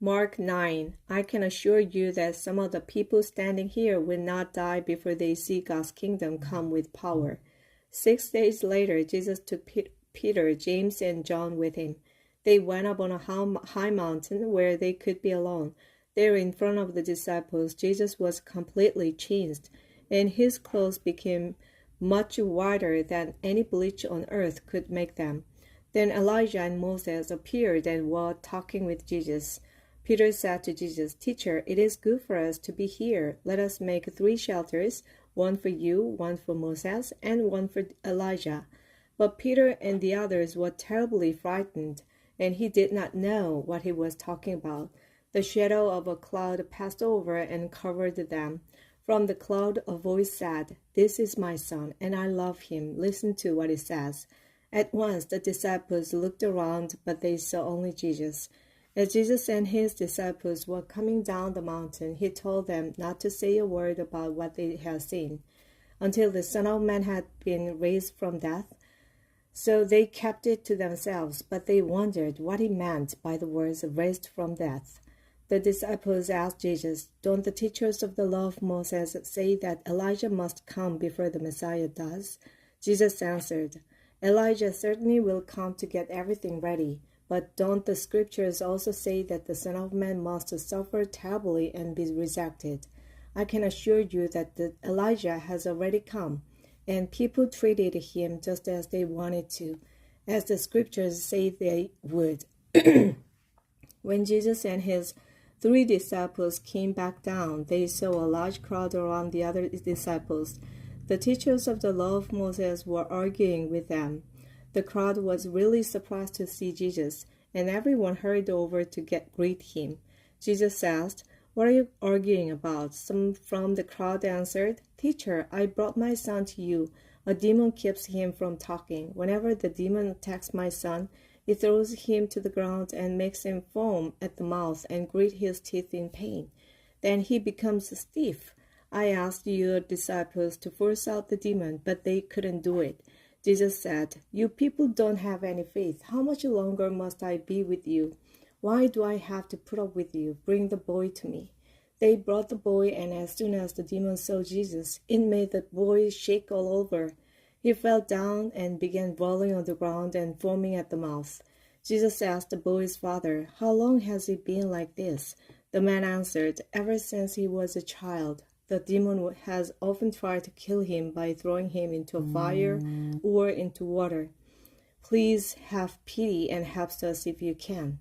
Mark 9. I can assure you that some of the people standing here will not die before they see God's kingdom come with power. 6 days later, Jesus took Peter, James, and John with him. They went up on a high mountain where they could be alone. There in front of the disciples, Jesus was completely changed, and his clothes became much whiter than any bleach on earth could make them. Then Elijah and Moses appeared and were talking with Jesus. Peter said to Jesus, "Teacher, it is good for us to be here. Let us make 3 shelters, one for you, one for Moses, and one for Elijah." But Peter and the others were terribly frightened, and he did not know what he was talking about. The shadow of a cloud passed over and covered them. From the cloud a voice said, "This is my son, and I love him. Listen to what it says." At once the disciples looked around, but they saw only Jesus. As Jesus and his disciples were coming down the mountain, he told them not to say a word about what they had seen until the Son of Man had been raised from death. So they kept it to themselves, but they wondered what he meant by the words "raised from death." The disciples asked Jesus, "Don't the teachers of the law of Moses say that Elijah must come before the Messiah does?" Jesus answered, "Elijah certainly will come to get everything ready. But don't the scriptures also say that the Son of Man must suffer terribly and be rejected? I can assure you that Elijah has already come, and people treated him just as they wanted to, as the scriptures say they would." When Jesus and his 3 disciples came back down, they saw a large crowd around the other disciples. The teachers of the law of Moses were arguing with them. The crowd was really surprised to see Jesus, and everyone hurried over to greet him. Jesus asked, "What are you arguing about?" Some from the crowd answered, "Teacher, I brought my son to you. A demon keeps him from talking. Whenever the demon attacks my son, it throws him to the ground and makes him foam at the mouth and grit his teeth in pain. Then he becomes stiff. I asked your disciples to force out the demon, but they couldn't do it." Jesus said, "You people don't have any faith. How much longer must I be with you? Why do I have to put up with you? Bring the boy to me." They brought the boy, and as soon as the demon saw Jesus, it made the boy shake all over. He fell down and began rolling on the ground and foaming at the mouth. Jesus asked the boy's father, "How long has he been like this?" The man answered, "Ever since he was a child. The demon has often tried to kill him by throwing him into a fire or into water. Please have pity and help us if you can."